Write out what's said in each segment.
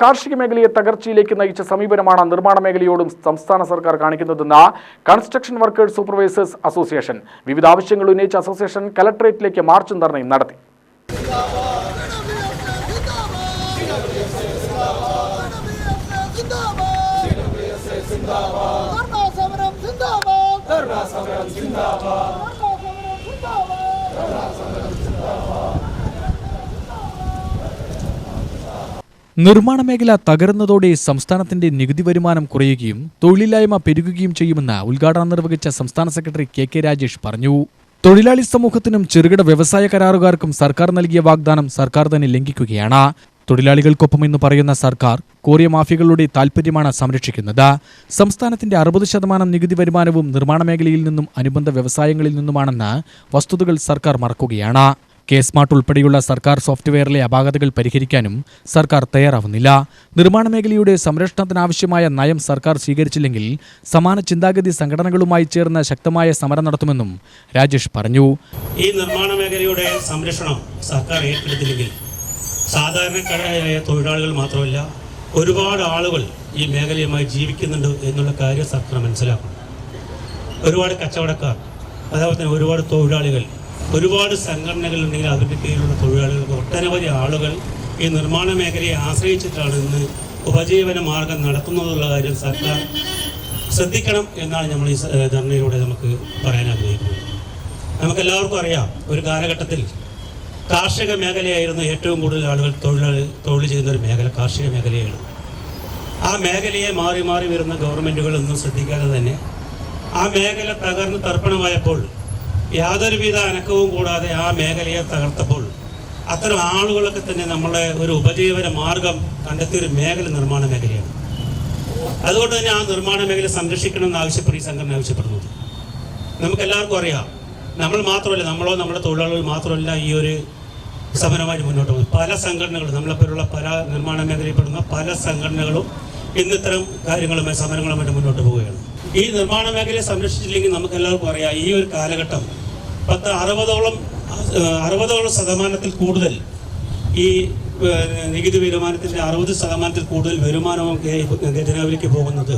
കാർഷിക മേഖലയെ തകർച്ചയിലേക്ക് നയിച്ച സമീപനമാണ് നിർമ്മാണ മേഖലയോടും സംസ്ഥാന സർക്കാർ കാണിക്കുന്നതെന്ന് കൺസ്ട്രക്ഷൻ വർക്കേഴ്സ് സൂപ്പർവൈസേഴ്സ് അസോസിയേഷൻ. വിവിധ ആവശ്യങ്ങൾ ഉന്നയിച്ച അസോസിയേഷൻ കലക്ടറേറ്റിലേക്ക് മാർച്ചും ധർണയും നടത്തി. നിർമ്മാണ മേഖല തകർന്നതോടെ സംസ്ഥാനത്തിന്റെ നികുതി വരുമാനം കുറയുകയും തൊഴിലില്ലായ്മ പെരുകുകയും ചെയ്യുമെന്ന് ഉദ്ഘാടനം നിർവഹിച്ച സംസ്ഥാന സെക്രട്ടറി കെ രാജേഷ് പറഞ്ഞു. തൊഴിലാളി സമൂഹത്തിനും ചെറുകിട വ്യവസായ കരാറുകാർക്കും സർക്കാർ നൽകിയ വാഗ്ദാനം സർക്കാർ തന്നെ ലംഘിക്കുകയാണ്. തൊഴിലാളികൾക്കൊപ്പം എന്ന് പറയുന്ന സർക്കാർ കോറിയ മാഫിയകളുടെ താൽപര്യമാണ് സംരക്ഷിക്കുന്നത്. സംസ്ഥാനത്തിന്റെ 60% നികുതി വരുമാനവും നിർമ്മാണ മേഖലയിൽ നിന്നും അനുബന്ധ വ്യവസായങ്ങളിൽ നിന്നുമാണെന്ന് വസ്തുതകൾ സർക്കാർ മറക്കുകയാണ്. കെ-സ്മാർട്ട് ഉൾപ്പെടെയുള്ള സർക്കാർ സോഫ്റ്റ്വെയറിലെ അപാകതകൾ പരിഹരിക്കാനും സർക്കാർ തയ്യാറാവുന്നില്ല. നിർമ്മാണ മേഖലയുടെ സംരക്ഷണത്തിനാവശ്യമായ നയം സർക്കാർ സ്വീകരിച്ചില്ലെങ്കിൽ സമാന ചിന്താഗതി സംഘടനകളുമായി ചേർന്ന് ശക്തമായ സമരം നടത്തുമെന്നും രാജേഷ് പറഞ്ഞു. ഈ നിർമ്മാണ മേഖലയുടെ സംരക്ഷണം സർക്കാർ ഏറ്റെടുത്തില്ലെങ്കിൽ സാധാരണക്കാരായ തൊഴിലാളികൾ മാത്രമല്ല, ഒരുപാട് ആളുകൾ ഈ മേഖലയുമായി ജീവിക്കുന്നുണ്ട് എന്നുള്ള കാര്യം സർക്കാർ മനസ്സിലാക്കണം. ഒരുപാട് കച്ചവടക്കാർ, അതേപോലെ തന്നെ ഒരുപാട് തൊഴിലാളികൾ, ഒരുപാട് സംഘടനകൾ ഉണ്ടെങ്കിൽ അവരുടെ കീഴിലുള്ള തൊഴിലാളികൾക്ക് ഒട്ടനവധി ആളുകൾ ഈ നിർമ്മാണ മേഖലയെ ആശ്രയിച്ചിട്ടാണ് ഇന്ന് ഉപജീവന മാർഗം നടത്തുന്നതെന്നുള്ള കാര്യം സർക്കാർ ശ്രദ്ധിക്കണം എന്നാണ് നമ്മൾ ഈ ധർണയിലൂടെ നമുക്ക് പറയാൻ ആഗ്രഹിക്കുന്നത്. നമുക്കെല്ലാവർക്കും അറിയാം, ഒരു കാലഘട്ടത്തിൽ കാർഷിക മേഖലയായിരുന്നു ഏറ്റവും കൂടുതൽ ആളുകൾ തൊഴിൽ ചെയ്യുന്ന ഒരു മേഖല കാർഷിക മേഖലയാണ്. ആ മേഖലയെ മാറി മാറി വരുന്ന ഗവൺമെൻറ്റുകളൊന്നും ശ്രദ്ധിക്കാതെ തന്നെ ആ മേഖല തകർന്ന് തർപ്പണമായപ്പോൾ യാതൊരുവിധ അനക്കവും കൂടാതെ ആ മേഖലയെ തകർത്തപ്പോൾ അത്തരം ആളുകളൊക്കെ തന്നെ നമ്മളെ ഒരു ഉപജീവന മാർഗം കണ്ടെത്തിയൊരു മേഖല നിർമ്മാണ മേഖലയാണ്. അതുകൊണ്ട് തന്നെ ആ നിർമ്മാണ മേഖല സംരക്ഷിക്കണമെന്ന് ആവശ്യപ്പെട്ട് ഈ സംഘടന ആവശ്യപ്പെടുന്നത്. നമുക്കെല്ലാവർക്കും അറിയാം, നമ്മൾ മാത്രമല്ല, നമ്മളോ നമ്മുടെ തൊഴിലാളികൾ മാത്രമല്ല ഈ ഒരു സമരമായി മുന്നോട്ട് പോകുന്നത്. പല സംഘടനകളും, നമ്മളെപ്പോലുള്ള പല നിർമ്മാണ മേഖലയിൽപ്പെടുന്ന പല സംഘടനകളും ഇന്നിത്തരം കാര്യങ്ങളുമായി സമരങ്ങളുമായിട്ട് മുന്നോട്ട് പോവുകയാണ്. ഈ നിർമ്മാണ മേഖലയെ സംരക്ഷിച്ചില്ലെങ്കിൽ നമുക്കെല്ലാവർക്കും അറിയാം, ഈ ഒരു കാലഘട്ടം 60% കൂടുതൽ ഈ നികുതി വരുമാനത്തിൻ്റെ 60% കൂടുതൽ വരുമാനവും ഖജനാവിലേക്ക് പോകുന്നത്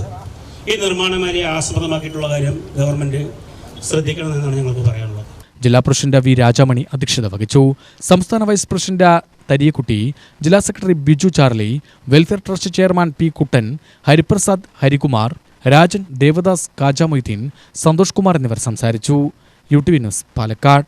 ഈ നിർമ്മാണ മേഖലയെ ആസ്പദമാക്കിയിട്ടുള്ള കാര്യം ഗവൺമെൻറ് ശ്രദ്ധിക്കണമെന്നാണ് ഞങ്ങൾക്ക് പറയാനുള്ളത്. ജില്ലാ പ്രസിഡന്റ് വി രാജാമണി അധ്യക്ഷത വഹിച്ചു. സംസ്ഥാന വൈസ് പ്രസിഡന്റ് തരിയക്കുട്ടി, ജില്ലാ secretary Biju Charlie, welfare trust chairman P Kuttan, Hariprasad, Harikumar, Rajan, Devadas, Kaja Moideen, Santhosh Kumar എന്നിവർ സംസാരിച്ചു. UTV news, Palakkad.